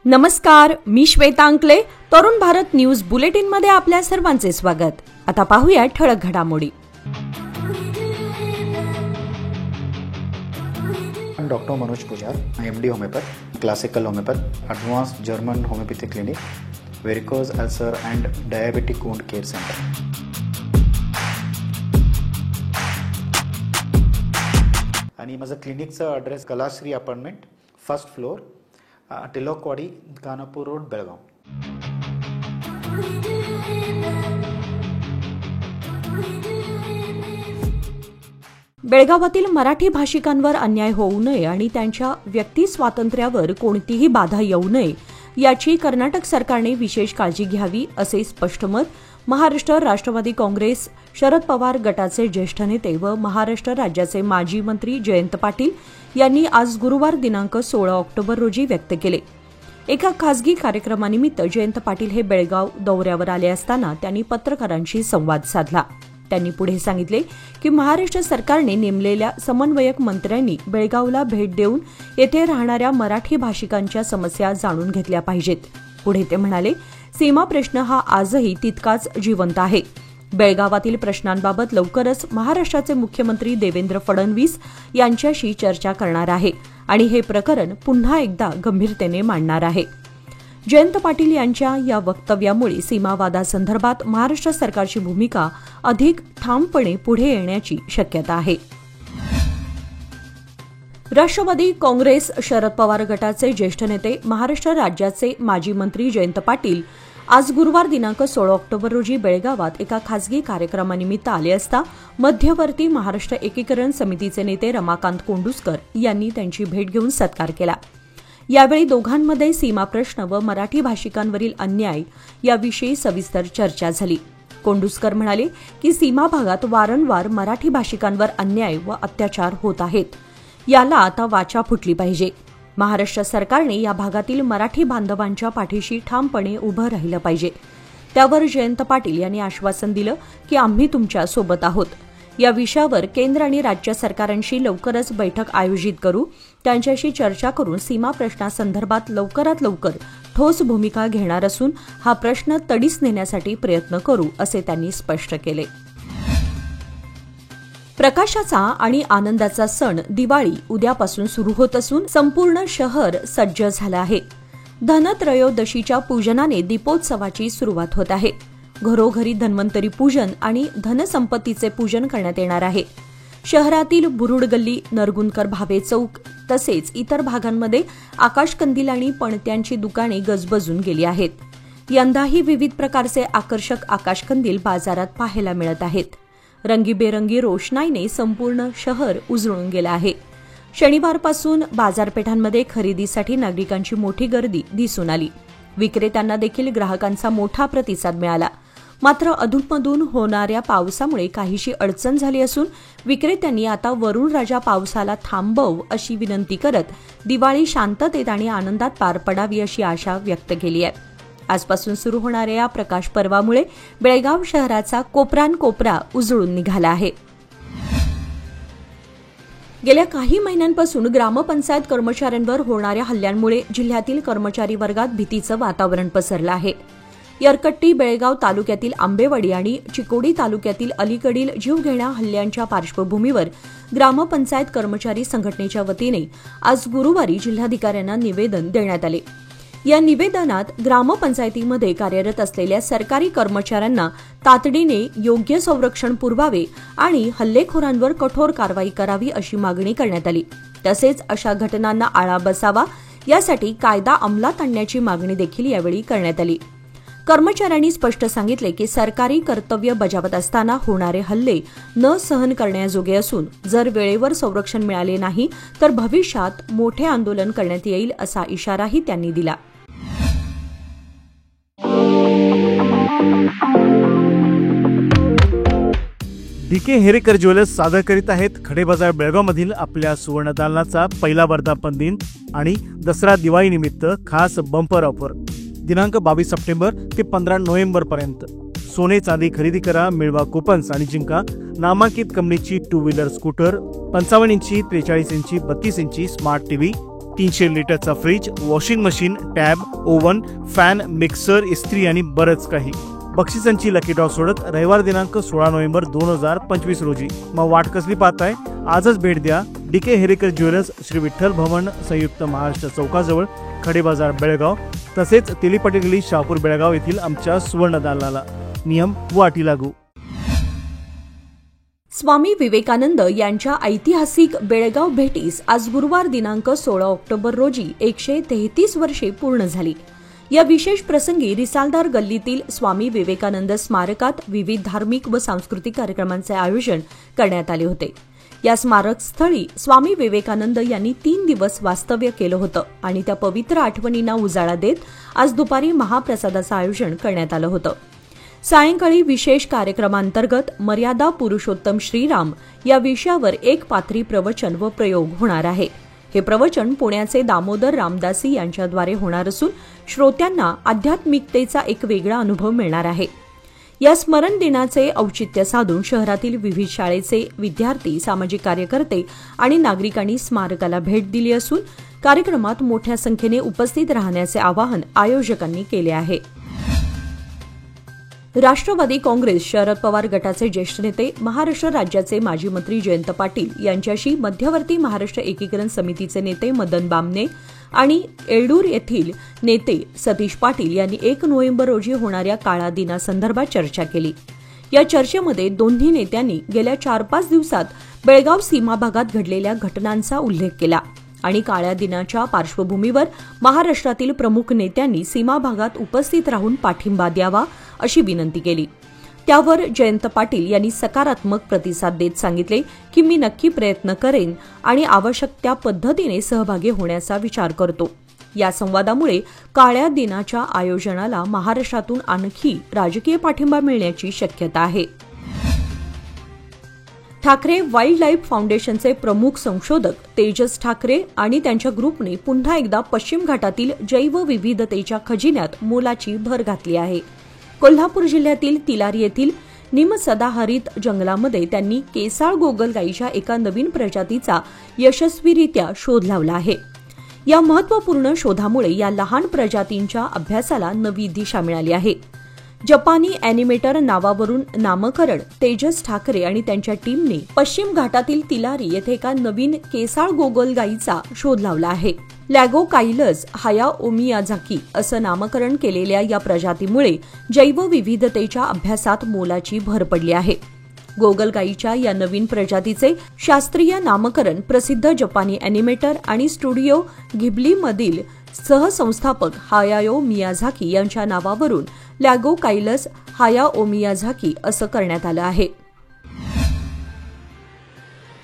नमस्कार, मी श्वेता अंकले. Tarun Bharat news bulletin मध्ये आपल्या सर्वांचे स्वागत. आता पाहूया ठळक घडामोडी. Doctor Manoj Pujar, MD homeopath, classical homeopath, advanced German homeopathy clinic, varicose ulcer and diabetic wound care centre. आणि माझं क्लिनिकचा address Kalashree apartment, first floor, Tilakwadi, Khanapur road, Belgaum. बेळगावातील मराठी भाषिकांवर अन्याय होऊ नये आणि त्यांच्या व्यक्ती स्वातंत्र्यावर कोणतीही बाधा येऊ नये याची कर्नाटक सरकारने विशेष काळजी घ्यावी, असे स्पष्ट मत महाराष्ट्र राष्ट्रवादी काँग्रेस शरद पवार गटाचे ज्येष्ठ नेते व महाराष्ट्र राज्याचे माजी मंत्री जयंत पाटील यांनी आज गुरुवार दिनांक 16 ऑक्टोबर रोजी व्यक्त केले. एका खासगी कार्यक्रमानिमित्त जयंत पाटील हे बेळगाव दौऱ्यावर आले असताना त्यांनी पत्रकारांशी संवाद साधला. त्यांनी पुढे सांगितले की महाराष्ट्र सरकारने नेमलेल्या समन्वयक मंत्र्यांनी बेळगावला भेट देऊन येथे राहणाऱ्या मराठी भाषिकांच्या समस्या जाणून घेतल्या पाहिजेत. पुढे ते म्हणाले, सीमा प्रश्न हा आजही तितकाच जिवंत आहे. बेळगावातील प्रश्नांबाबत लवकरच महाराष्ट्राचे मुख्यमंत्री देवेंद्र फडणवीस यांच्याशी चर्चा करणार आहे आणि हे प्रकरण पुन्हा एकदा गंभीरतेने मांडणार आहे. जयंत पाटील यांच्या या वक्तव्यामुळे सीमावादासंदर्भात महाराष्ट्र सरकारची भूमिका अधिक ठामपणे पुढे येण्याची शक्यता आहे. राष्ट्रवादी काँग्रेस शरद पवार गटाचे ज्येष्ठ नेते महाराष्ट्र राज्याचे माजी मंत्री जयंत पाटील आज गुरुवार दिनांक 16 ऑक्टोबर रोजी बेळगावात एका खासगी कार्यक्रमानिमित्त आले असता मध्यवर्ती महाराष्ट्र एकीकरण समितीचे नेते रमाकांत कोंडुस्कर यांनी त्यांची भेट घेऊन सत्कार केला. यावेळी दोघांमध्ये सीमा प्रश्न व मराठी भाषिकांवरील अन्याय याविषयी सविस्तर चर्चा झाली. कोंडुस्कर म्हणाले की सीमा भागात वारंवार मराठी भाषिकांवर अन्याय व अत्याचार होत आहेत. याला आता वाचा फुटली पाहिजे. महाराष्ट्र सरकारने या भागातील मराठी बांधवांच्या पाठीशी ठामपणे उभं राहिलं पाहिजे. त्यावर जयंत पाटील यांनी आश्वासन दिलं की आम्ही तुमच्या सोबत आहोत. या विषयावर केंद्र आणि राज्य सरकारांशी लवकरच बैठक आयोजित करू. त्यांच्याशी चर्चा करून सीमा प्रश्नासंदर्भात लवकरात लवकर ठोस भूमिका घेणार असून हा प्रश्न तडीस नेण्यासाठी प्रयत्न करू, असे त्यांनी स्पष्ट केले. प्रकाशाचा आणि आनंदाचा सण दिवाळी उद्यापासून सुरू होत असून संपूर्ण शहर सज्ज झालं आहे. धनत्रयोदशीच्या पूजनाने दीपोत्सवाची सुरुवात होत आहे. घरोघरी धन्वंतरी पूजन आणि धनसंपत्तीचे पूजन करण्यात येणार आहे. शहरातील बुरुड गल्ली, नरगुंदकर भावे चौक तसेच इतर भागांमध्ये आकाशकंदील आणि पणत्यांची दुकाने गजबजून गेली आहेत. यंदाही विविध प्रकारचे आकर्षक आकाशकंदील बाजारात पाहायला मिळत आहेत. रंगीबेरंगी रोषणाईने संपूर्ण शहर उजळून गेलं आहे. शनिवारपासून बाजारपेठांमध्ये खरेदीसाठी नागरिकांची मोठी गर्दी दिसून आली. विक्रेत्यांना देखील ग्राहकांचा मोठा प्रतिसाद मिळाला. मात्र अधूनमधून होणाऱ्या पावसामुळे काहीशी अडचण झाली असून विक्रेत्यांनी आता वरुण राजा पावसाला थांबव अशी विनंती करत दिवाळी शांततेत आणि आनंदात पार पडावी अशी आशा व्यक्त केली आहे. आजपासून सुरू होणाऱ्या या प्रकाश पर्वामुळे बेळगाव शहराचा कोपरानकोपरा उजळून निघाला आहे. गेल्या काही महिन्यांपासून ग्रामपंचायत कर्मचाऱ्यांवर होणाऱ्या हल्ल्यांमुळे जिल्ह्यातील कर्मचारी वर्गात भीतीचं वातावरण पसरलं आहे. यरकट्टी, बेळगाव तालुक्यातील आंबेवाडी आणि चिकोडी तालुक्यातील अलीकडील जीवघेण्या हल्ल्यांच्या पार्श्वभूमीवर ग्रामपंचायत कर्मचारी संघटनेच्या वतीने आज गुरुवारी जिल्हाधिकाऱ्यांना निवेदन देण्यात आले. या निवेदनात ग्रामपंचायतीमध्ये कार्यरत असलेल्या सरकारी कर्मचाऱ्यांना तातडीने योग्य संरक्षण पुरवावे आणि हल्लेखोरांवर कठोर कारवाई करावी अशी मागणी करण्यात आली. तसेच अशा घटनांना आळा बसावा यासाठी कायदा अंमलात आणण्याची मागणी देखील यावेळी करण्यात आली. कर्मचाऱ्यांनी स्पष्ट सांगितले की सरकारी कर्तव्य बजावत असताना होणारे हल्ले न सहन करण्याजोगे असून जर वेळेवर संरक्षण मिळाले नाही तर भविष्यात मोठे आंदोलन करण्यात येईल असा इशाराही त्यांनी दिला. DK हेरेकर ज्वेलर्स सादर करीत आहेत खडेबाजार बेळगावमधील आपल्या सुवर्णदालनाचा पहिला वर्धापन दिन आणि दसरा दिवाळी निमित्त खास बंपर ऑफर. दिनांक 22 सप्टेंबर ते 15 नोव्हेंबर पर्यंत. सोने चांदी खरेदी करा, मिळवा कुपन्स आणि जिंका नामांकित कंपनीची 2 व्हीलर स्कूटर, 55 इंची, 43 इंची, 32 इंची स्मार्ट टीव्ही, 300 लिटरचा fridge, washing machine, tab, oven, fan, mixer, इस्त्री आणि बरंच काही. बक्षिसांची लकी ड्रॉ सोडत रविवार दिनांक 16 नोव्हेंबर 2025 रोजी. मग वाट कसली पाहताय? आजच भेट द्या डीके हेरेकर ज्वेलर्स, श्री विठ्ठल भवन, संयुक्त महाराष्ट्र चौकाजवळ, खडे बाजार, बेळगाव, तसेच तेलीपटे गल्ली, शहापूर, बेळगाव येथील आमच्या सुवर्ण दालनाला. नियम व अटी लागू. स्वामी विवेकानंद यांच्या ऐतिहासिक बेळगाव भेटीस आज गुरुवार दिनांक 16 ऑक्टोबर रोजी 133 वर्षे पूर्ण झाली. या विशेष प्रसंगी रिसालदार गल्लीतील स्वामी विवेकानंद स्मारकात विविध धार्मिक व सांस्कृतिक कार्यक्रमांचे आयोजन करण्यात आले होते. या स्मारकस्थळी स्वामी विवेकानंद यांनी 3 दिवस वास्तव्य केलं होतं आणि त्या पवित्र आठवणींना उजाळा देत आज दुपारी महाप्रसादाचं आयोजन करण्यात आलं होतं. सायंकाळी विशेष कार्यक्रमांतर्गत मर्यादा पुरुषोत्तम श्रीराम या विषयावर एक पात्री प्रवचन व प्रयोग होणार आहे. हे प्रवचन पुण्याचे दामोदर रामदासी यांच्याद्वारे होणार असून श्रोत्यांना आध्यात्मिकतेचा एक वेगळा अनुभव मिळणार आहे. या स्मरण दिनाचे औचित्य साधून शहरातील विविध शाळेचे विद्यार्थी, सामाजिक कार्यकर्ते आणि नागरिकांनी स्मारकाला भेट दिली असून कार्यक्रमात मोठ्या संख्येने उपस्थित राहण्याचे आवाहन आयोजकांनी केले आहे. राष्ट्रवादी काँग्रेस शरद पवार गटाचे ज्येष्ठ नेते, महाराष्ट्र राज्याचे माजी मंत्री जयंत पाटील यांच्याशी मध्यवर्ती महाराष्ट्र एकीकरण समितीचे नेते मदन बामणे आणि एळूर येथील नेते सतीश पाटील यांनी 1 नोव्हेंबर रोजी होणाऱ्या काळा दिनासंदर्भात चर्चा केली. या चर्चेमध्ये दोन्ही नेत्यांनी गेल्या 4-5 दिवसात बेळगाव सीमा भागात घडलेल्या घटनांचा उल्लेख केला आणि काळ्या दिनाच्या पार्श्वभूमीवर महाराष्ट्रातील प्रमुख नेत्यांनी सीमा भागात उपस्थित राहून पाठिंबा द्यावा अशी विनंती केली. त्यावर जयंत पाटील यांनी सकारात्मक प्रतिसाद देत सांगितले की मी नक्की प्रयत्न करेन आणि आवश्यक त्या पद्धतीने सहभागी होण्याचा विचार करतो. या संवादामुळे काळ्या दिनाच्या आयोजनाला महाराष्ट्रातून आणखी राजकीय पाठिंबा मिळण्याची शक्यता आहे. ठाकरे वाईल्ड लाईफ फाउंडेशनचे प्रमुख संशोधक तेजस ठाकरे आणि त्यांच्या ग्रुपने पुन्हा एकदा पश्चिम घाटातील जैवविविधतेच्या खजिन्यात मोलाची भर घातली आहे. कोल्हापूर जिल्ह्यातील तिलारी येथील निमसदाहरित जंगलामध्ये त्यांनी केसाळ गोगलगाईच्या एका नवीन प्रजातीचा यशस्वीरित्या शोध लावला आहे. या महत्त्वपूर्ण शोधामुळे या लहान प्रजातींच्या अभ्यासाला नवी दिशा मिळाली आहे. जपानी अॅनिमेटर नावावरून नामकरण तेजस ठाकरे आणि त्यांच्या टीमने पश्चिम घाटातील तिलारी येथे एका नवीन केसाळ गोगलगाईचा शोध लावला आहे. लॅगोकाइलस हायाओमियाझाकी असं नामकरण केलेल्या या प्रजातीमुळे जैवविविधतेच्या अभ्यासात मोलाची भर पडली आहे. गोगलगाईच्या या नवीन प्रजातीचे शास्त्रीय नामकरण प्रसिद्ध जपानी अॅनिमेटर आणि स्टुडिओ घिबलीमधील सहसंस्थापक हायाओ मियाझाकी यांच्या नावावरून लॅगोकाइलस हायाओमियाझाकी असं करण्यात आलं आहे.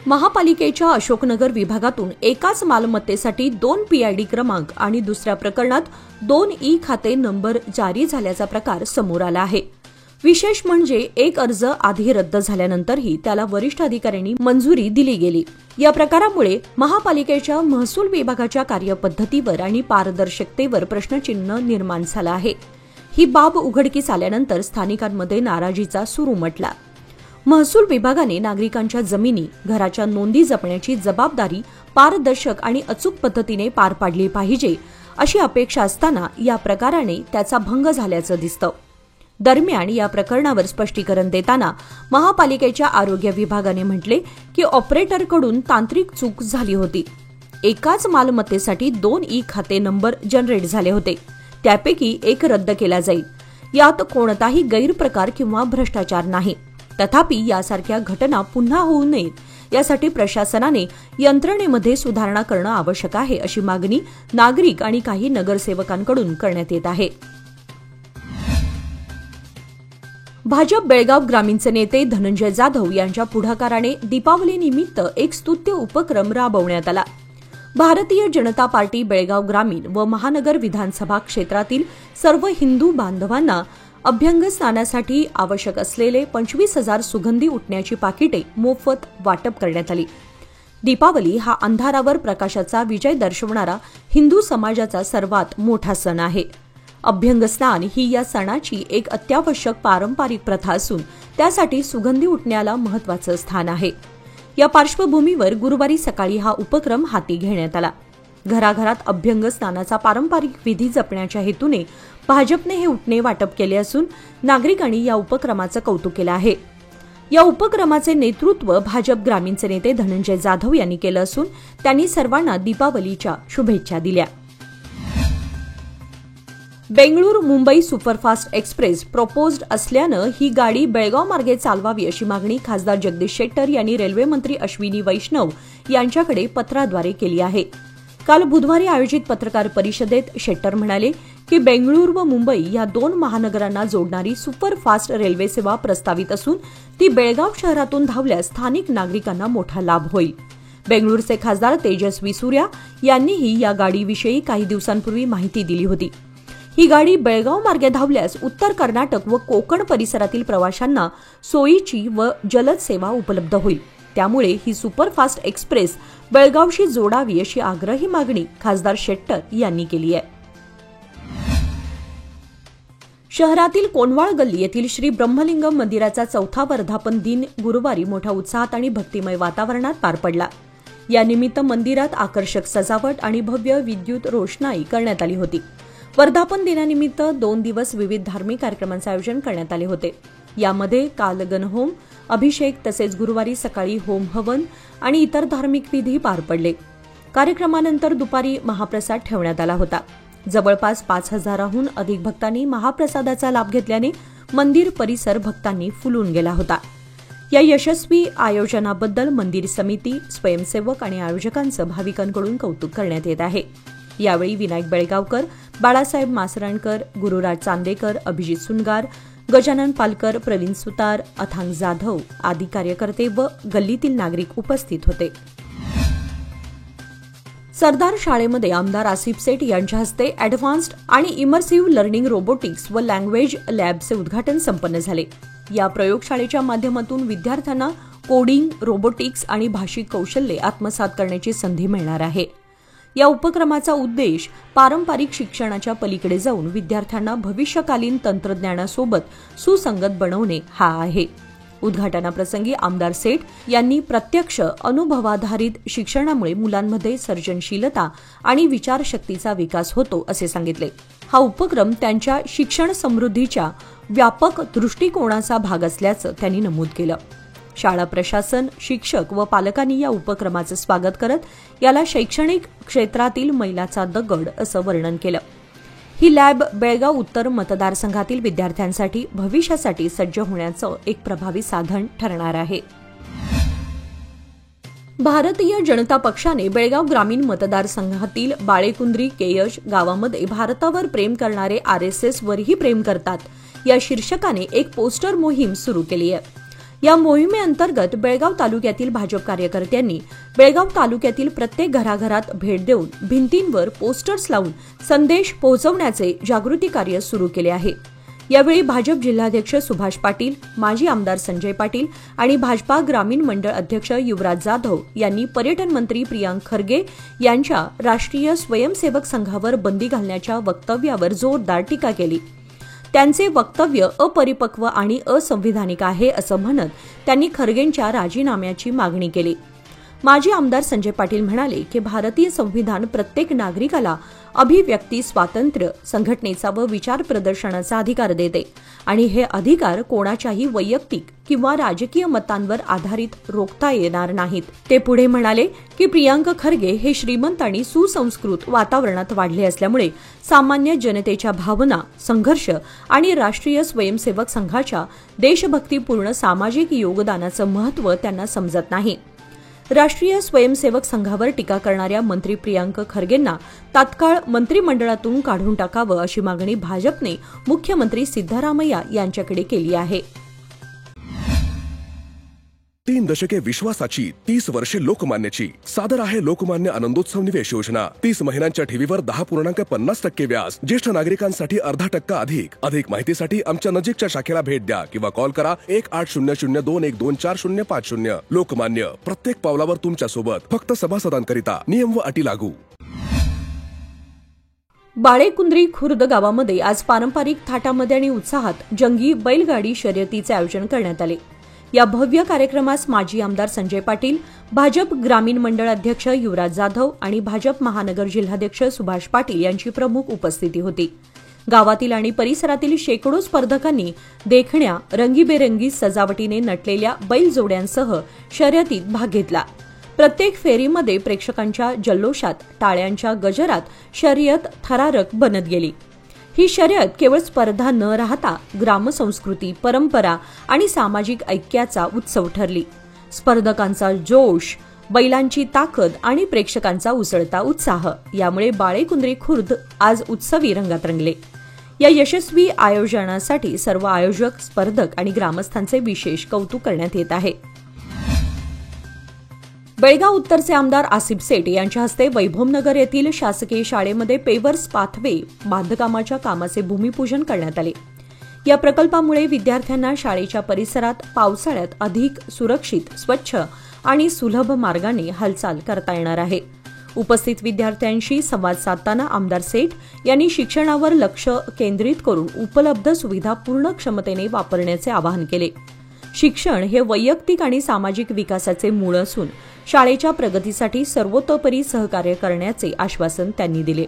महापालिकेच्या अशोकनगर विभागातून एकाच मालमत्तेसाठी 2 पीआयडी क्रमांक आणि दुसऱ्या प्रकरणात 2 ई खाते नंबर जारी झाल्याचा प्रकार समोर आला आहे. विशेष म्हणजे एक अर्ज आधी रद्द झाल्यानंतरही त्याला वरिष्ठ अधिकाऱ्यांनी मंजुरी दिली गेली. या प्रकारामुळे महापालिकेच्या महसूल विभागाच्या कार्यपद्धतीवर आणि पारदर्शकतेवर प्रश्नचिन्ह निर्माण झालं आहे. ही बाब उघडकीस आल्यानंतर स्थानिकांमध्ये नाराजीचा सूर उमटला. महसूल विभागाने नागरिकांच्या जमिनी, घराच्या नोंदी जपण्याची जबाबदारी पारदर्शक आणि अचूक पद्धतीने पार पाडली पाहिजे अशी अपेक्षा असताना या प्रकाराने त्याचा भंग झाल्याचं दिसतं. दरम्यान या प्रकरणावर स्पष्टीकरण देताना महापालिकेच्या आरोग्य विभागाने म्हटले की ऑपरेटरकडून तांत्रिक चूक झाली होती. एकाच मालमत्तेसाठी 2 ई खाते नंबर जनरेट झाले होते. त्यापैकी एक रद्द केला जाईल. यात कोणताही गैरप्रकार किंवा भ्रष्टाचार नाही. तथापि यासारख्या घटना पुन्हा होऊ नयेत यासाठी प्रशासनाने यंत्रणेमध्ये सुधारणा करणं आवश्यक आहे अशी मागणी नागरिक आणि काही नगरसेवकांकडून करण्यात येत आहे. भाजप बेळगाव ग्रामीणचे नेते धनंजय जाधव यांच्या पुढाकाराने दीपावलीनिमित्त एक स्तुत्य उपक्रम राबवण्यात आला. भारतीय जनता पार्टी बेळगाव ग्रामीण व महानगर विधानसभा क्षेत्रातील सर्व हिंदू बांधवांना अभ्यंग स्नानासाठी आवश्यक असलेले 25,000 सुगंधी उटण्याची पाकिटे मोफत वाटप करण्यात आली. दीपावली हा अंधारावर प्रकाशाचा विजय दर्शवणारा हिंदू समाजाचा सर्वात मोठा सण आहे. अभ्यंग स्नान ही या सणाची एक अत्यावश्यक पारंपरिक प्रथा असून त्यासाठी सुगंधी उटण्याला महत्त्वाचं स्थान आहे. या पार्श्वभूमीवर गुरुवारी सकाळी हा उपक्रम हाती घेण्यात आला. घराघरात अभ्यंग स्नानाचा पारंपरिक विधी जपण्याच्या हेतूने भाजपने हे उटणे वाटप केले असून नागरिकांनी या उपक्रमाचं कौतुक केलं आहे. या उपक्रमाचे नेतृत्व भाजप ग्रामीणचे नेते धनंजय जाधव यांनी केलं असून त्यांनी सर्वांना दीपावलीच्या शुभेच्छा दिल्या. Bengaluru Mumbai superfast express proposed असल्यानं ही गाडी बेळगाव मार्गे चालवावी अशी मागणी खासदार जगदीश शेट्टर यांनी रेल्वे मंत्री अश्विनी वैष्णव यांच्याकडे पत्राद्वारे केली आहे. काल बुधवारी आयोजित पत्रकार परिषदेत शेट्टर म्हणाले की बेंगळूर व मुंबई या 2 महानगरांना जोडणारी सुपरफास्ट रेल्वे सेवा प्रस्तावित असून ती बेळगाव शहरातून धावल्यास स्थानिक नागरिकांना मोठा लाभ होईल. बेंगळूरचे खासदार तेजस्वी सूर्या यांनीही या गाडीविषयी काही दिवसांपूर्वी माहिती दिली होती. ही गाडी बेळगाव मार्गे धावल्यास उत्तर कर्नाटक व कोकण परिसरातील प्रवाशांना सोयीची व जलद सेवा उपलब्ध होईल. त्यामुळे ही सुपरफास्ट एक्सप्रेस बेळगावशी जोडावी अशी आग्रही मागणी खासदार शेट्टर यांनी केली आहे. शहरातील कोनवाळ गल्ली येथील श्री ब्रह्मलिंगम मंदिराचा 4था वर्धापन दिन गुरुवारी मोठ्या उत्साहात आणि भक्तिमय वातावरणात पार पडला. यानिमित्त मंदिरात आकर्षक सजावट आणि भव्य विद्युत रोषणाई करण्यात आली होती. वर्धापन दिनानिमित्त 2 दिवस विविध धार्मिक कार्यक्रमांचे आयोजन करण्यात आले होते. यामध्ये काल गणहोम, अभिषेक तसेच गुरुवारी सकाळी होम हवन आणि इतर धार्मिक विधी पार पडले. कार्यक्रमानंतर दुपारी महाप्रसाद ठेवण्यात आला होता. जवळपास 5,000हून अधिक भक्तांनी महाप्रसादाचा लाभ घेतल्याने मंदिर परिसर भक्तांनी फुलून गेला होता. या यशस्वी आयोजनाबद्दल मंदिर समिती, स्वयंसेवक आणि आयोजकांचं भाविकांकडून कौतुक करण्यात येत आहे. यावेळी विनायक बेळगावकर, बाळासाहेब मासरणकर, गुरुराज चांदेकर, अभिजित सुनगार, गजानन पालकर, प्रवीण सुतार, अथांग जाधव आदी कार्यकर्ते व गल्लीतील नागरिक उपस्थित होते. सरदार शाळेमध्ये आमदार आसिफ सेठ यांच्या हस्ते अॅडव्हान्स्ड आणि इमर्सिव्ह लर्निंग रोबोटिक्स व लँग्वेज लॅबचे उद्घाटन संपन्न झाले. या प्रयोगशाळेच्या माध्यमातून विद्यार्थ्यांना कोडिंग, रोबोटिक्स आणि भाषिक कौशल्ये आत्मसात करण्याची संधी मिळणार आहे. या उपक्रमाचा उद्देश पारंपरिक शिक्षणाच्या पलीकडे जाऊन विद्यार्थ्यांना भविष्यकालीन तंत्रज्ञानासोबत सुसंगत बनवणे हा आहे. उद्घाटनाप्रसंगी आमदार सेठ यांनी प्रत्यक्ष अनुभवाधारित शिक्षणामुळे मुलांमध्ये सर्जनशीलता आणि विचारशक्तीचा विकास होतो असे सांगितले. हा उपक्रम त्यांच्या शिक्षण समृद्धीच्या व्यापक दृष्टिकोनाचा भाग असल्याचं त्यांनी नमूद केलं. शाळा प्रशासन, शिक्षक व पालकांनी या उपक्रमाचं स्वागत करत याला शैक्षणिक क्षेत्रातील मैलाचा दगड असं वर्णन केलं. ही लॅब बेळगाव उत्तर मतदारसंघातील विद्यार्थ्यांसाठी भविष्यासाठी सज्ज होण्याचं एक प्रभावी साधन ठरणार आहे. भारतीय जनता पक्षाने बेळगाव ग्रामीण मतदारसंघातील बाळेकुंद्री केयश गावामध्ये भारतावर प्रेम करणारे RSS वरही प्रेम करतात या शीर्षकाने एक पोस्टर मोहीम सुरू केली आहे. या मोहिमेअंतर्गत बेळगाव तालुक्यातील भाजप कार्यकर्त्यांनी बेळगाव तालुक्यातील प्रत्येक घराघरात भेट देऊन भिंतींवर पोस्टर्स लावून संदेश पोहोचवण्याचे जागृती कार्य सुरू केले आहे. यावेळी भाजप जिल्हाध्यक्ष सुभाष पाटील, माजी आमदार संजय पाटील आणि भाजपा ग्रामीण मंडळ अध्यक्ष युवराज जाधव यांनी पर्यटन मंत्री प्रियांक खरगे यांच्या राष्ट्रीय स्वयंसेवक संघावर बंदी घालण्याच्या वक्तव्यावर जोरदार टीका केली. त्यांचे वक्तव्य अपरिपक्व आणि असंविधानिक आहे असं म्हणत त्यांनी खरगेंच्या राजीनाम्याची मागणी केली. माजी आमदार संजय पाटील म्हणाले की भारतीय संविधान प्रत्येक नागरिकाला अभिव्यक्ती स्वातंत्र्य, संघटनेचा व विचार प्रदर्शनाचा अधिकार देते आणि हे अधिकार कोणाच्याही वैयक्तिक किंवा राजकीय मतांवर आधारित रोखता येणार नाहीत. ते पुढे म्हणाले की प्रियांक खरगे हे श्रीमंत आणि सुसंस्कृत वातावरणात वाढले असल्यामुळे सामान्य जनतेच्या भावना, संघर्ष आणि राष्ट्रीय स्वयंसेवक संघाच्या देशभक्तीपूर्ण सामाजिक योगदानाचं महत्त्व त्यांना समजत नाही. राष्ट्रीय स्वयंसेवक संघावर टीका करणाऱ्या मंत्री प्रियांक खरगेंना तात्काळ मंत्रिमंडळातून काढून टाकावं अशी मागणी भाजपने मुख्यमंत्री सिद्धरामय्या यांच्याकडे केली आहे. 3 दशके विश्वासाची, 30 वर्षे लोकमान्याची. सादर आहे लोकमान्य आनंदोत्सव निवेश योजना. 30 महिन्यांच्या ठेवीवर 10.50% व्याज. ज्येष्ठ नागरिकांसाठी 0.5% अधिक. अधिक माहितीसाठी आमच्या नजीकच्या शाखेला भेट द्या किंवा कॉल करा 180021245050. लोकमान्य, प्रत्येक पावलावर तुमच्या सोबत. फक्त सभासदांकरिता. नियम व अटी लागू. बाळेकुंद्री खुर्द गावामध्ये आज पारंपरिक थाटामध्ये आणि उत्साहात जंगी बैलगाडी शर्यतीचे आयोजन करण्यात आले. या भव्य कार्यक्रमास माजी आमदार संजय पाटील, भाजप ग्रामीण मंडळ अध्यक्ष युवराज जाधव आणि भाजप महानगर जिल्हाध्यक्ष सुभाष पाटील यांची प्रमुख उपस्थिती होती. गावातील आणि परिसरातील शेकडो स्पर्धकांनी देखण्या, रंगीबेरंगी सजावटीने नटलेल्या बैलजोड्यांसह शर्यतीत भाग घेतला. प्रत्येक फेरीमध्ये प्रेक्षकांच्या जल्लोषात, टाळ्यांच्या गजरात शर्यत थरारक बनत गेली. ही शर्यत केवळ स्पर्धा न राहता ग्रामसंस्कृती, परंपरा आणि सामाजिक ऐक्याचा उत्सव ठरली. स्पर्धकांचा जोश, बैलांची ताकद आणि प्रेक्षकांचा उसळता उत्साह यामुळे बाळेकुंद्री खुर्द आज उत्सवी रंगात रंगले. या यशस्वी आयोजनासाठी सर्व आयोजक, स्पर्धक आणि ग्रामस्थांचे विशेष कौतुक करण्यात येत आहे. बेळगाव उत्तरचे आमदार आसिफ सेठ यांच्या हस्ते वैभवनगर येथील शासकीय शाळेमध्ये पेवर्स पाथवे बांधकामाच्या कामाचे भूमिपूजन करण्यात आले. या प्रकल्पामुळे विद्यार्थ्यांना शाळेच्या परिसरात पावसाळ्यात अधिक सुरक्षित, स्वच्छ आणि सुलभ मार्गाने हालचाल करता येणार आहे. उपस्थित विद्यार्थ्यांशी संवाद साधताना आमदार सेठ यांनी शिक्षणावर लक्ष केंद्रित करून उपलब्ध सुविधा पूर्ण क्षमतेने वापरण्याचे आवाहन केले. शिक्षण हे वैयक्तिक आणि सामाजिक विकासाचे मूळ असून शाळेच्या प्रगतीसाठी सर्वतोपरी सहकार्य करण्याचे आश्वासन त्यांनी दिले.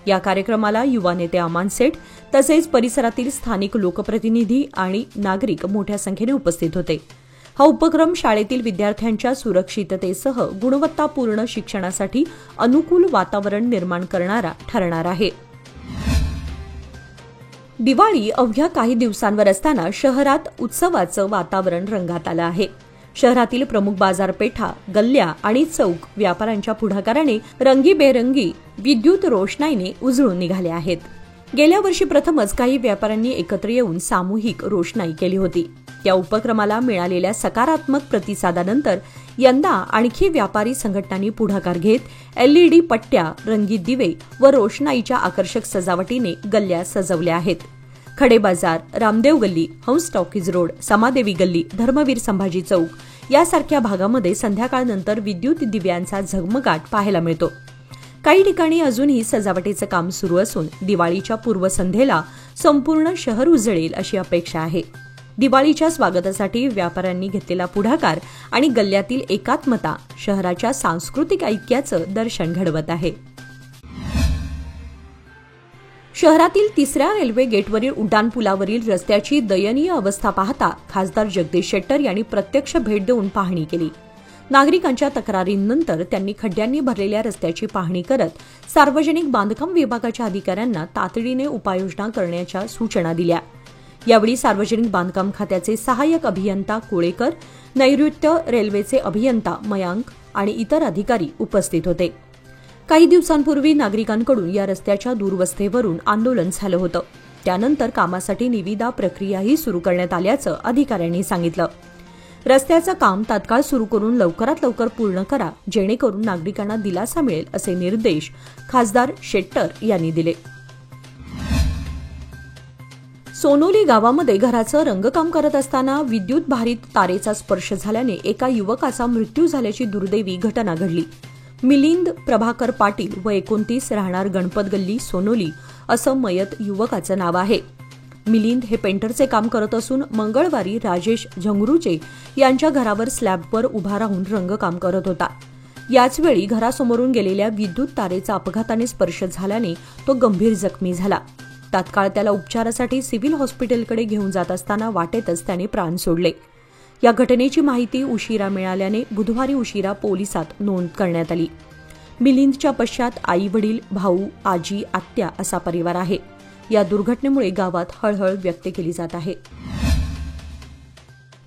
या कार्यक्रमाला युवा नेते अमान सेठ तसेच परिसरातील स्थानिक लोकप्रतिनिधी आणि नागरिक मोठ्या संख्येने उपस्थित होते. हा उपक्रम शाळेतील विद्यार्थ्यांच्या सुरक्षिततेसह गुणवत्तापूर्ण शिक्षणासाठी अनुकूल वातावरण निर्माण करणारा ठरणार आहे. दिवाळी अवघ्या काही दिवसांवर असताना शहरात उत्सवाचं वातावरण रंगात आलं आहे. शहरातील प्रमुख बाजारपेठा, गल्ल्या आणि चौक व्यापाऱ्यांच्या पुढाकाराने रंगीबेरंगी विद्युत रोषणाईने उजळून निघाले आहेत. गेल्या वर्षी प्रथमच काही व्यापाऱ्यांनी एकत्र येऊन सामूहिक रोषणाई केली होती. या उपक्रमाला मिळालेल्या सकारात्मक प्रतिसादानंतर यंदा आणखी व्यापारी संघटनांनी पुढाकार घेत एलईडी पट्ट्या, रंगीत दिवे व रोषणाईच्या आकर्षक सजावटीने गल्ल्या सजवल्या आहेत. खडे बाजार, रामदेव गल्ली, हंस टॉकीज रोड, समादेवी गल्ली, धर्मवीर संभाजी चौक यासारख्या भागामध्ये संध्याकाळनंतर विद्युत दिव्यांचा झगमगाट पाहायला मिळतो. काही ठिकाणी अजूनही सजावटीचं काम सुरू असून दिवाळीच्या पूर्वसंध्येला संपूर्ण शहर उजळेल अशी अपेक्षा आहे. दिवाळीच्या स्वागतासाठी व्यापाऱ्यांनी घेतलेला पुढाकार आणि गल्ल्यातील एकात्मता शहराच्या सांस्कृतिक ऐक्याचं दर्शन घडवत आहे. शहरातील 3ऱ्या रेल्वे गेटवरील उड्डाणपुलावरील रस्त्याची दयनीय अवस्था पाहता खासदार जगदीश शेट्टर यांनी प्रत्यक्ष भेट देऊन पाहणी केली. नागरिकांच्या तक्रारींनंतर त्यांनी खड्ड्यांनी भरलेल्या रस्त्याची पाहणी करत सार्वजनिक बांधकाम विभागाच्या अधिकाऱ्यांना तातडीने उपाययोजना करण्याच्या सूचना दिल्या. यावेळी सार्वजनिक बांधकाम खात्याचे सहाय्यक अभियंता कोळेकर, नैऋत्य रेल्वेचे अभियंता मयांक आणि इतर अधिकारी उपस्थित होते. काही दिवसांपूर्वी नागरिकांकडून या रस्त्याच्या दुरवस्थेवरून आंदोलन झालं होतं. त्यानंतर कामासाठी निविदा प्रक्रियाही सुरू करण्यात आल्याचं अधिकाऱ्यांनी सांगितलं. रस्त्याचं काम तात्काळ सुरू करून लवकरात लवकर पूर्ण करा, जेणेकरून नागरिकांना दिलासा मिळेल असे निर्देश खासदार शेट्टर यांनी दिले. सोनोली गावामध्ये घराचं रंगकाम करत असताना विद्युत भारित तारेचा स्पर्श झाल्याने एका युवकाचा मृत्यू झाल्याची दुर्दैवी घटना घडली. मिलिंद प्रभाकर पाटील व 29 राहणार गणपत गल्ली, सोनोली असं मयत युवकाचं नाव आहे. मिलिंद हे पेंटरचे काम करत असून मंगळवारी राजेश झंगरूचे यांच्या घरावर स्लॅबवर उभा राहून रंगकाम करत होता. याचवेळी घरासमोरून गेलेल्या विद्युत तारेचा अपघाताने स्पर्श झाल्याने तो गंभीर जखमी झाला. तात्काळ त्याला उपचारासाठी सिव्हिल हॉस्पिटलकडे घेऊन जात असताना वाटेतच त्याने प्राण सोडले. या घटनेची माहिती उशिरा मिळाल्याने बुधवारी उशिरा पोलिसात नोंद करण्यात आली. मिलिंदच्या पश्चात आई वडील, भाऊ, आजी, आत्या असा परिवार आहे. या दुर्घटनेमुळे गावात हळहळ व्यक्त केली जात आहे.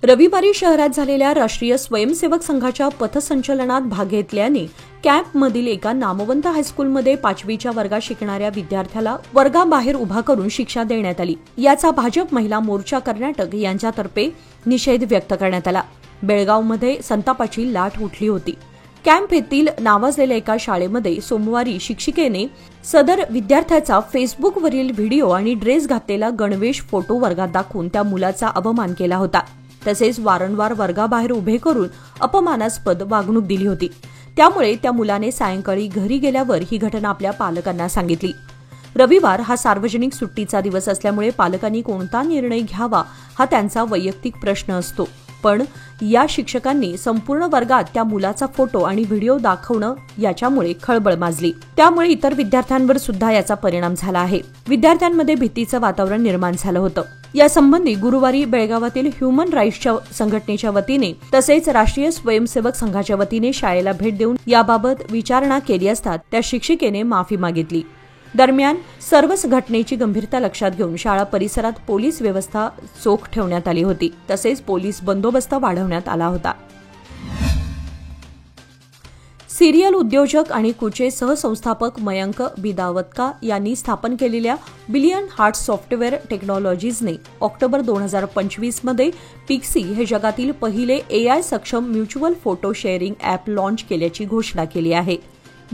रविवारी शहरात झालेल्या राष्ट्रीय स्वयंसेवक संघाच्या पथसंचलनात भाग घेतल्याने कॅम्पमधील एका नामवंत हायस्कूलमध्ये 5वीच्या वर्गात शिकणाऱ्या विद्यार्थ्याला वर्गाबाहेर उभा करून शिक्षा देण्यात आली. याचा भाजप महिला मोर्चा कर्नाटक यांच्यातर्फे निषेध व्यक्त करण्यात आला. बेळगावमध्ये संतापाची लाट उठली होती. कॅम्प येथील नावाजलेल्या एका शाळेमध्ये सोमवारी शिक्षिकेने सदर विद्यार्थ्याचा फेसबुकवरील व्हिडिओ आणि ड्रेस घातलेला गणवेश फोटो वर्गात दाखवून त्या मुलाचा अपमान केला होता. तसेच वारंवार वर्गाबाहेर उभे करून अपमानास्पद वागणूक दिली होती. त्यामुळे त्या मुलाने सायंकाळी घरी गेल्यावर ही घटना आपल्या पालकांना सांगितली. रविवार हा सार्वजनिक सुट्टीचा दिवस असल्यामुळे पालकांनी कोणता निर्णय घ्यावा हा त्यांचा वैयक्तिक प्रश्न असतो. पण या शिक्षकांनी संपूर्ण वर्गात त्या मुलाचा फोटो आणि व्हिडिओ दाखवणं याच्यामुळे खळबळ माजली. त्यामुळे इतर विद्यार्थ्यांवर सुद्धा याचा परिणाम झाला आहे. विद्यार्थ्यांमध्ये भीतीचं वातावरण निर्माण झालं होतं. यासंबंधी गुरुवारी बेळगावातील ह्युमन राईट्सच्या संघटनेच्या वतीने तसेच राष्ट्रीय स्वयंसेवक संघाच्या वतीने शाळेला भेट देऊन याबाबत विचारणा केली असता त्या शिक्षिकेने माफी मागितली. दरम्यान सर्वच घटनेची गंभीरता लक्षात घेऊन शाळा परिसरात पोलीस व्यवस्था चोख ठेवण्यात आली होती. तसेच पोलीस बंदोबस्त वाढवण्यात आला होता. सिरियल उद्योजक आणि कुचे सहसंस्थापक मयंक बिदावतका यांनी स्थापन केलेल्या बिलियन हार्ट्स सॉफ्टवेअर टेक्नॉलॉजीजने ऑक्टोबर 2025 मध्ये पिक्सी हे जगातील पहिले AI सक्षम mutual photo sharing app launch केल्याची घोषणा केली आहे.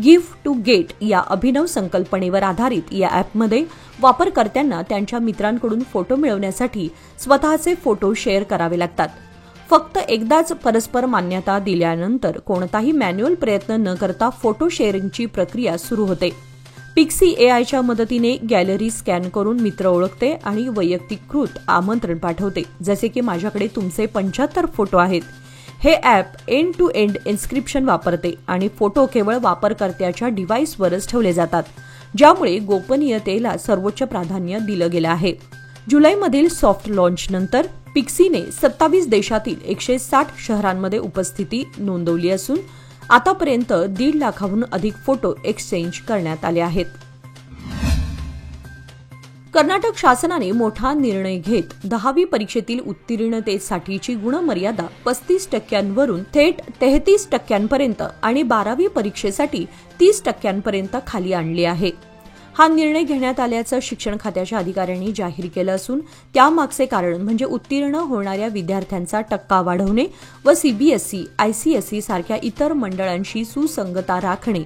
गिव्ह टू गेट या अभिनव संकल्पनेवर आधारित या अॅपमध्ये वापरकर्त्यांना त्यांच्या मित्रांकडून फोटो मिळवण्यासाठी स्वतःचे फोटो शेअर करावे लागतात. फक्त एकदाच परस्पर मान्यता दिल्यानंतर कोणताही मॅन्युअल प्रयत्न न करता फोटो शेअरिंगची प्रक्रिया सुरू होते. पिक्सी AIच्या मदतीने गॅलरी स्कॅन करून मित्र ओळखते आणि वैयक्तिकृत आमंत्रण पाठवते. जसे की माझ्याकडे तुमचे 75 फोटो आहेत. हे app end to end encryption वापरते आणि फोटो केवळ वापरकर्त्याच्या डिव्हाइसवरच ठेवले जातात, ज्यामुळे गोपनीयतेला सर्वोच्च प्राधान्य दिलं गेलं आहे. जुलैमधील सॉफ्ट लॉन्चनंतर पिक्सीने 27 देशातील 160 शहरांमध्ये उपस्थिती नोंदवली असून आतापर्यंत 1.5 लाखाहून अधिक फोटो एक्सचेंज करण्यात आले आहेत. कर्नाटक शासनाने मोठा निर्णय घेत 10वी परीक्षेतील उत्तीर्णतेसाठीची गुणमर्यादा 35% थेट 33% आणि 12वी परीक्षेसाठी 30% खाली आणली आहे. हा निर्णय घेण्यात आल्याचं शिक्षण खात्याच्या अधिकाऱ्यांनी जाहीर केलं असून त्यामागचे कारण म्हणजे उत्तीर्ण होणाऱ्या विद्यार्थ्यांचा टक्का वाढवणे व CBSE, ICSE सारख्या इतर मंडळांशी सुसंगता राखणे.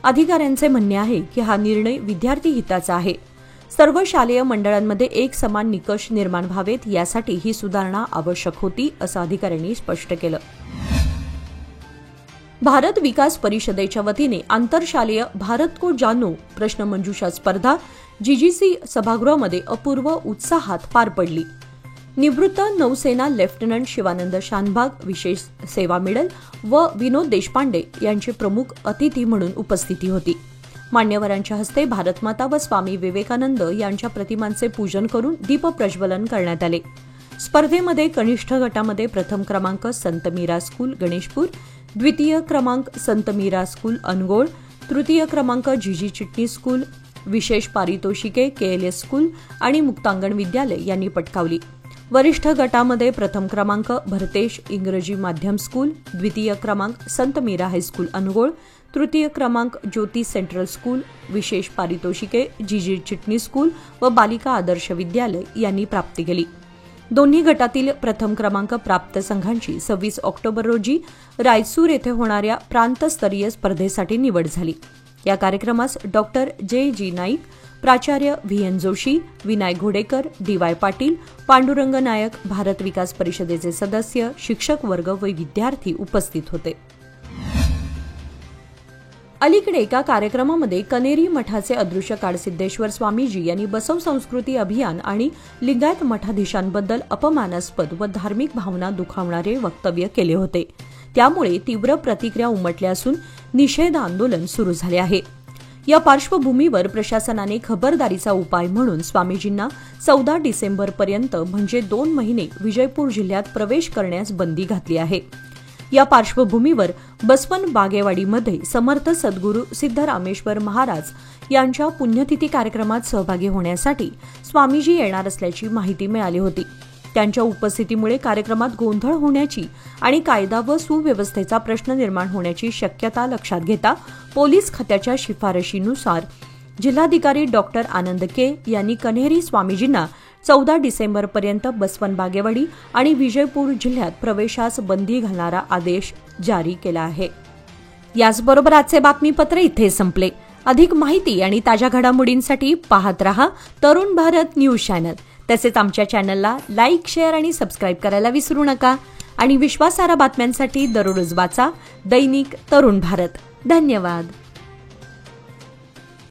अधिकाऱ्यांचे म्हणणे आहे की हा निर्णय विद्यार्थी हिताचा आहे. सर्व शालेय मंडळांमध्ये एक समान निकष निर्माण व्हावेत यासाठी ही सुधारणा आवश्यक होती, असं अधिकाऱ्यांनी स्पष्ट केलं. भारत विकास परिषदेच्या वतीने आंतरशालेय भारत को जानो प्रश्नमंजुषा स्पर्धा GGC सभागृहामध्ये अपूर्व उत्साहात पार पडली. निवृत्त नौसेना लेफ्टनंट शिवानंद शानभाग विशेष सेवा मेडल व विनोद देशपांडे यांचे प्रमुख अतिथी म्हणून उपस्थिती होती. मान्यवरांच्या हस्ते भारतमाता व स्वामी विवेकानंद यांच्या प्रतिमांचे पूजन करून दीपप्रज्वलन करण्यात आले. स्पर्धेमध्ये कनिष्ठ गटामध्ये प्रथम क्रमांक संत मीरा स्कूल गणेशपूर, द्वितीय क्रमांक संत मीरा स्कूल अनगोळ, तृतीय क्रमांक GG चिटणीस स्कूल, विशेष पारितोषिके KLS स्कूल आणि मुक्तांगण विद्यालय यांनी पटकावली. वरिष्ठ गटामध्ये प्रथम क्रमांक भरतेश इंग्रजी माध्यम स्कूल, द्वितीय क्रमांक संत मीरा हायस्कूल अनगोळ, तृतीय क्रमांक ज्योती सेंट्रल स्कूल, विशेष पारितोषिके GG चिटणीस स्कूल व बालिका आदर्श विद्यालय यांनी प्राप्ती केली. दोन्ही गटातील प्रथम क्रमांक प्राप्त संघांची 26 ऑक्टोबर रोजी रायचूर येथे होणाऱ्या प्रांतस्तरीय स्पर्धेसाठी निवड झाली. या कार्यक्रमास डॉक्टर JG नाईक, प्राचार्य VN जोशी, विनायक घोडेकर, DY पाटील, पांडुरंग नायक, भारत विकास परिषदेचे सदस्य, शिक्षक वर्ग व विद्यार्थी उपस्थित होते. अलीकडे एका कार्यक्रमामध्ये कनेरी मठाचे अदृश्य काळसिद्धेश्वर स्वामीजी यांनी बसव संस्कृती अभियान आणि लिंगायत मठाधीशांबद्दल अपमानास्पद व धार्मिक भावना दुखावणारे वक्तव्य केले होते. त्यामुळे तीव्र प्रतिक्रिया उमटल्या असून निषेध आंदोलन सुरू झाले आहे. या पार्श्वभूमीवर प्रशासनाने खबरदारीचा उपाय म्हणून स्वामीजींना 14 डिसेंबरपर्यंत म्हणजे 2 महिने विजयपूर जिल्ह्यात प्रवेश करण्यास बंदी घातली आहे. या पार्श्वभूमीवर बसवन बागेवाडीमध्ये समर्थ सद्गुरू सिद्धरामेश्वर महाराज यांच्या पुण्यतिथी कार्यक्रमात सहभागी होण्यासाठी स्वामीजी येणार असल्याची माहिती मिळाली होती. त्यांच्या उपस्थितीमुळे कार्यक्रमात गोंधळ होण्याची आणि कायदा व सुव्यवस्थेचा प्रश्न निर्माण होण्याची शक्यता लक्षात घेता पोलीस खात्याच्या शिफारशीनुसार जिल्हाधिकारी डॉक्टर आनंद के यांनी कन्हेरी स्वामीजींना 14 डिसेंबरपर्यंत बसवन बागेवाडी आणि विजयपूर जिल्ह्यात प्रवेशास बंदी घालणारा आदेश जारी केला आहे. याचबरोबर आजचे बातमीपत्र इथे संपले. अधिक माहिती आणि ताज्या घडामोडींसाठी पाहत रहा तरुण भारत न्यूज चॅनल. तसेच आमच्या चॅनलला लाईक, शेअर आणि सबस्क्राईब करायला विसरू नका. आणि विश्वासार्ह बातम्यांसाठी दररोज वाचा दैनिक तरुण भारत. धन्यवाद.